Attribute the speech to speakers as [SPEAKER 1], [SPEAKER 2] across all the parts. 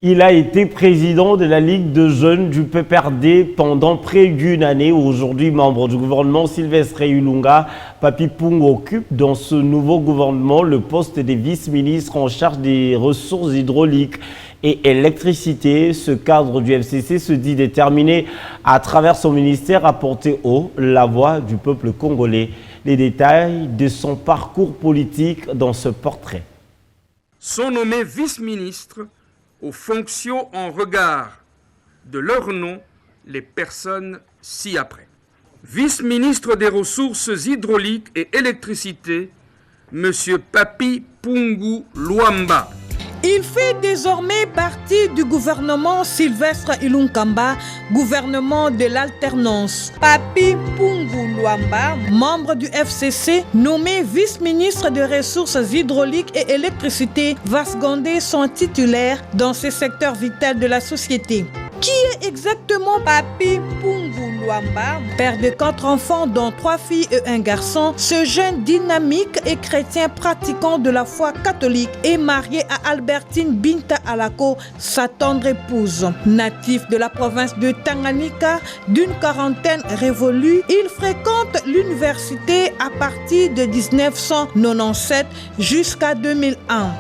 [SPEAKER 1] Il a été président de la Ligue de jeunes du PPRD pendant près d'une année. Aujourd'hui, membre du gouvernement, Sylvestre Ilunga Papy-Pungou occupe dans ce nouveau gouvernement le poste de vice-ministre en charge des ressources hydrauliques et électricité. Ce cadre du FCC se dit déterminé à travers son ministère à porter haut la voix du peuple congolais. Les détails de son parcours politique dans ce portrait.
[SPEAKER 2] Sont nommés vice-ministres aux fonctions en regard de leur nom les personnes ci-après. Vice-ministre des Ressources hydrauliques et électricité, M. Papy-Pungou Luamba.
[SPEAKER 3] Il fait désormais partie du gouvernement Sylvestre Ilunga, gouvernement de l'alternance. Papy-Pungou Luamba, membre du FCC, nommé vice-ministre des Ressources hydrauliques et électricité, va seconder son titulaire dans ce secteur vital de la société. Qui est exactement Papy-Pungou Luamba? Père de 4 enfants, dont 3 filles et un garçon, ce jeune dynamique et chrétien pratiquant de la foi catholique est marié à Albertine Binta Alako, sa tendre épouse. Natif de la province de Tanganyika, d'une quarantaine révolue, il fréquente l'université à partir de 1997 jusqu'à 2001.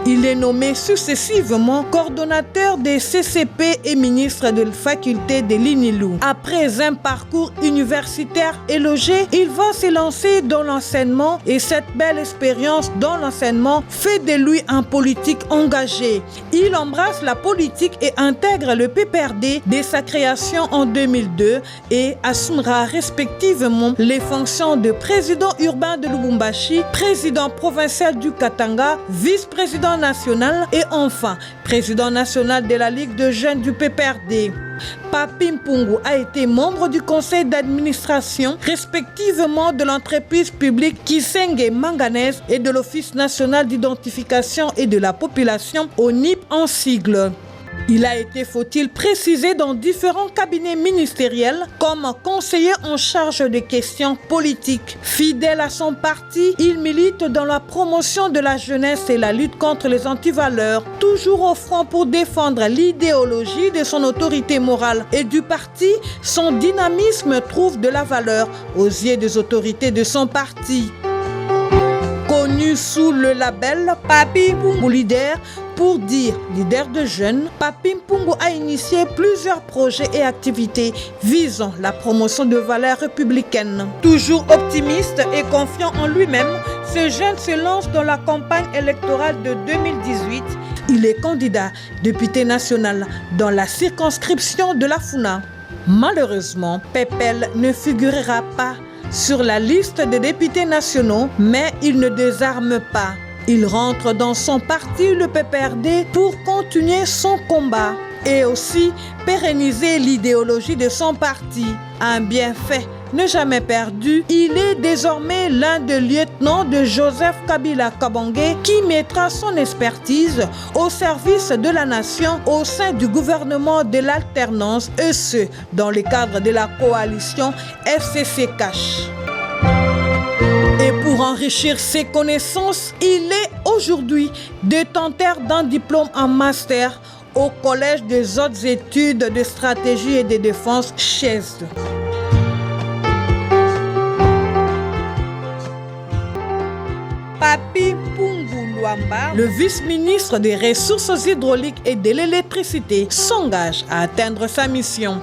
[SPEAKER 3] Il est nommé successivement coordonnateur des CCP et ministre de la faculté de l'INILU. Après un parcours universitaire élogé, il va se lancer dans l'enseignement et cette belle expérience dans l'enseignement fait de lui un politique engagé. Il embrasse la politique et intègre le PPRD dès sa création en 2002 et assumera respectivement les fonctions de président urbain de Lubumbashi, président provincial du Katanga, vice-président national et enfin président national de la Ligue de jeunes du PPRD. Papy-Pungou a été membre du conseil d'administration respectivement de l'entreprise publique Kisenge Manganèse et de l'Office national d'identification et de la population, ONIP en sigle. Il a été, faut-il préciser, dans différents cabinets ministériels comme conseiller en charge des questions politiques. Fidèle à son parti, il milite dans la promotion de la jeunesse et la lutte contre les antivaleurs, toujours au front pour défendre l'idéologie de son autorité morale et du parti. Son dynamisme trouve de la valeur aux yeux des autorités de son parti. Connu sous le label Papy-Pungou Leader, pour dire leader de jeunes, Papy-Pungou a initié plusieurs projets et activités visant la promotion de valeurs républicaines. Toujours optimiste et confiant en lui-même, ce jeune se lance dans la campagne électorale de 2018. Il est candidat député national dans la circonscription de la Funa. Malheureusement, Pepel ne figurera pas sur la liste des députés nationaux, mais il ne désarme pas. Il rentre dans son parti, le PPRD, pour continuer son combat et aussi pérenniser l'idéologie de son parti. Un bienfait ne jamais perdu, il est désormais l'un des lieutenants de Joseph Kabila Kabange qui mettra son expertise au service de la nation au sein du gouvernement de l'alternance et ce, dans le cadre de la coalition FCC Cash. Et pour enrichir ses connaissances, il est aujourd'hui détenteur d'un diplôme en master au Collège des hautes études de stratégie et de défense CHESD. Papy-Pungou Luamba, le vice-ministre des Ressources hydrauliques et de l'électricité, s'engage à atteindre sa mission.